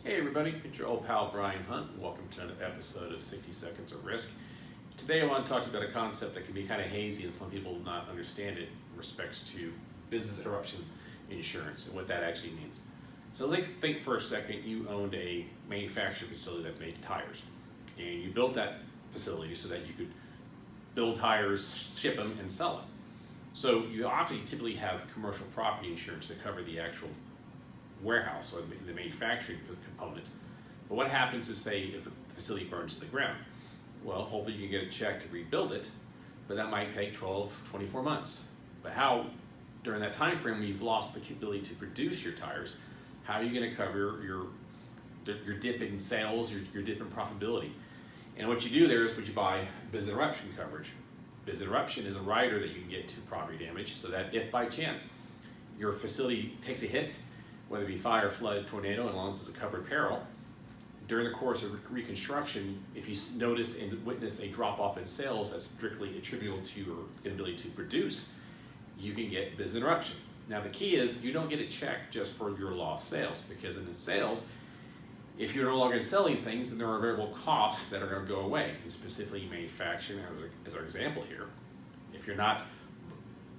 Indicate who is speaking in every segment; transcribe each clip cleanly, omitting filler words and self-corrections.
Speaker 1: Hey everybody, it's your old pal Brian Hunt. Welcome to another episode of 60 Seconds of Risk. Today I want to talk to you about a concept that can be kind of hazy and some people not understand it in respects to business interruption insurance and what that actually means. So let's think for a second you owned a manufacturing facility that made tires, and you built that facility so that you could build tires, ship them, and sell them. So you often typically have commercial property insurance to cover the actual warehouse or the manufacturing component. But what happens is, say, if the facility burns to the ground? Well, hopefully you can get a check to rebuild it, but that might take 12, 24 months. But how, during that time frame when you've lost the ability to produce your tires, how are you going to cover your dip in sales, your dip in profitability? And what you do there is you buy business interruption coverage. Business interruption is a rider that you can get to property damage, so that if by chance your facility takes a hit, whether it be fire, flood, tornado, as long as it's a covered peril, during the course of reconstruction, if you notice and witness a drop-off in sales that's strictly attributable to your inability to produce, you can get business interruption. Now the key is you don't get a check just for your lost sales, because in the sales, if you're no longer selling things, then there are variable costs that are going to go away, and specifically manufacturing as our example here. If you're not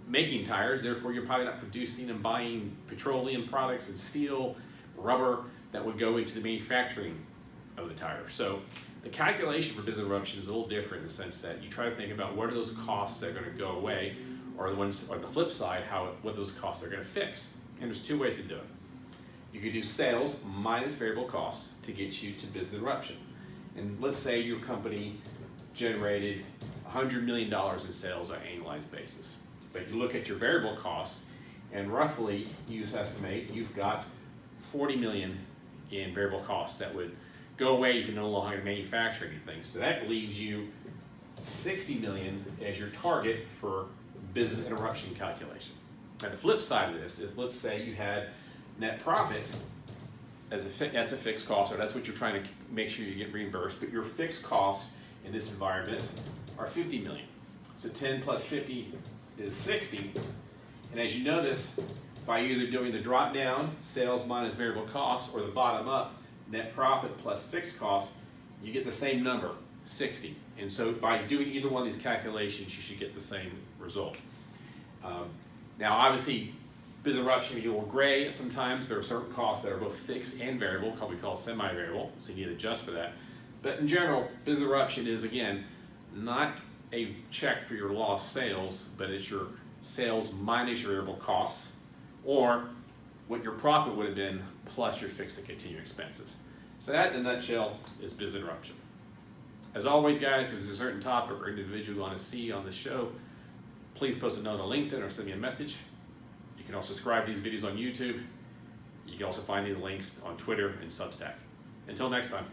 Speaker 1: making tires, therefore you're probably not producing and buying petroleum products and steel, rubber that would go into the manufacturing of the tire. So the calculation for business interruption is a little different in the sense that you try to think about what are those costs that are going to go away, or the flip side, what those costs are going to fix. And there's two ways to do it. You could do sales minus variable costs to get you to business interruption. And let's say your company generated $100 million in sales on an annualized basis. But you look at your variable costs, and roughly you estimate you've got 40 million in variable costs that would go away if you no longer manufacture anything. So that leaves you 60 million as your target for business interruption calculation. Now the flip side of this is, let's say you had net profit as that's a fixed cost, or that's what you're trying to make sure you get reimbursed, but your fixed costs in this environment are 50 million. So 10 plus 50 is 60, and as you notice, by either doing the drop down, sales minus variable costs, or the bottom up, net profit plus fixed costs, you get the same number, 60. And so by doing either one of these calculations, you should get the same result. Now obviously, business interruption can be a little gray sometimes. There are certain costs that are both fixed and variable, we call semi-variable, so you need to adjust for that. But in general, business interruption is, again, not a check for your lost sales, but it's your sales minus your variable costs, or what your profit would have been plus your fixed and continued expenses. So that, in a nutshell, is business interruption. As always, guys, if there's a certain topic or individual you want to see on the show, please post a note on LinkedIn or send me a message. You can also subscribe to these videos on YouTube. You can also find these links on Twitter and Substack. Until next time.